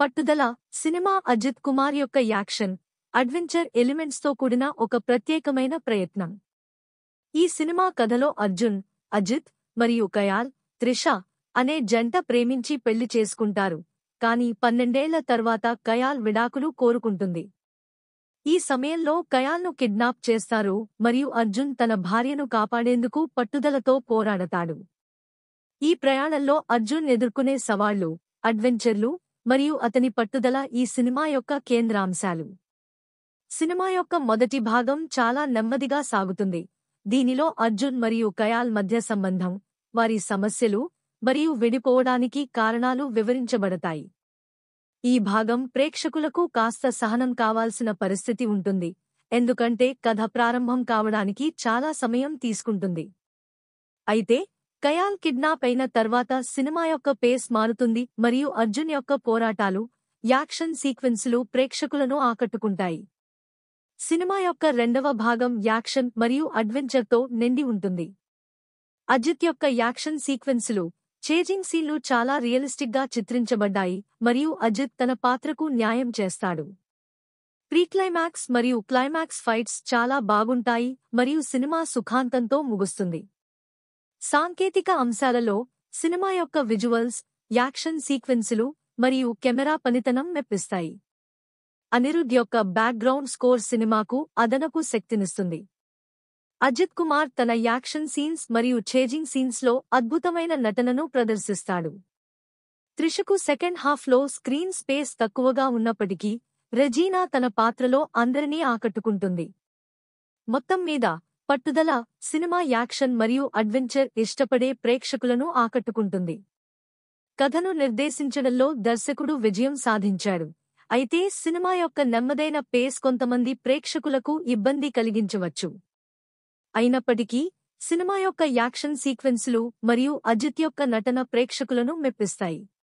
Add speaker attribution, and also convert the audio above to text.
Speaker 1: పట్టుదల సినిమా అజిత్ కుమార్ యొక్క action, adventure ఎలిమెంట్స్తో కూడిన ఒక ప్రత్యేకమైన ప్రయత్నం. ఈ సినిమా కథలో అర్జున్, అజిత్ మరియు కయాల్, త్రిష అనే జంట ప్రేమించి పెళ్లి చేసుకుంటారు. కానీ 12 ఏళ్ల తర్వాత కయాల్ విడాకులు కోరుకుంటుంది. ఈ సమయంలో కయాల్ను కిడ్నాప్ చేస్తారు మరియు అర్జున్ తన భార్యను కాపాడేందుకు పట్టుదలతో పోరాడతాడు. ఈ ప్రయాణంలో అర్జున్ ఎదుర్కొనే సవాళ్లు, అడ్వెంచర్లు మరియు అతని పట్టుదల ఈ సినిమా యొక్క కేంద్రాంశాలు. సినిమా యొక్క మొదటి భాగం చాలా నెమ్మదిగా సాగుతుంది. దీనిలో అర్జున్ మరియు కయాల్ మధ్య సంబంధం, వారి సమస్యలు మరియు విడిపోవడానికి కారణాలు వివరించబడతాయి. ఈ భాగం ప్రేక్షకులకు కాస్త సహనం కావాల్సిన పరిస్థితి ఉంటుంది, ఎందుకంటే కథ ప్రారంభం కావడానికి చాలా సమయం తీసుకుంటుంది. అయితే కయాల్ కిడ్నాప్ అయిన తర్వాత సినిమా యొక్క పేస్ మారుతుంది మరియు అర్జున్ యొక్క పోరాటాలు, యాక్షన్ సీక్వెన్సులు ప్రేక్షకులను ఆకట్టుకుంటాయి. సినిమా యొక్క రెండవ భాగం యాక్షన్ మరియు అడ్వెంచర్తో నిండి ఉంటుంది. అజిత్ యొక్క యాక్షన్ సీక్వెన్సులు, చేజింగ్ సీన్లు చాలా రియలిస్టిక్గా చిత్రించబడ్డాయి మరియు అజిత్ తన పాత్రకు న్యాయం చేస్తాడు. ప్రీక్లైమాక్స్ మరియు క్లైమాక్స్ ఫైట్స్ చాలా బాగుంటాయి మరియు సినిమా సుఖాంతంతో ముగుస్తుంది. సాంకేతిక అంశాలలో సినిమా యొక్క విజువల్స్, యాక్షన్ సీక్వెన్సులు మరియు కెమెరా పనితనం మెప్పిస్తాయి. అనిరుద్ధ్ యొక్క బ్యాక్గ్రౌండ్ స్కోర్ సినిమాకు అదనపు శక్తినిస్తుంది. అజిత్ కుమార్ తన యాక్షన్ సీన్స్ మరియు చేజింగ్ సీన్స్లో అద్భుతమైన నటనను ప్రదర్శిస్తాడు. త్రిషకు సెకండ్ హాఫ్లో స్క్రీన్ స్పేస్ తక్కువగా ఉన్నప్పటికీ రెజీనా తన పాత్రలో అందరినీ ఆకట్టుకుంటుంది. మొత్తం మీద పట్టుదల సినిమా యాక్షన్ మరియు అడ్వెంచర్ ఇష్టపడే ప్రేక్షకులను ఆకట్టుకుంటుంది. కథను నిర్దేశించడంలో దర్శకుడు విజయం సాధించాడు. అయితే సినిమా యొక్క నెమ్మదైన పేస్ కొంతమంది ప్రేక్షకులకు ఇబ్బంది కలిగించవచ్చు. అయినప్పటికీ సినిమా యొక్క యాక్షన్ సీక్వెన్సులు మరియు అజిత్ యొక్క నటన ప్రేక్షకులను మెప్పిస్తాయి.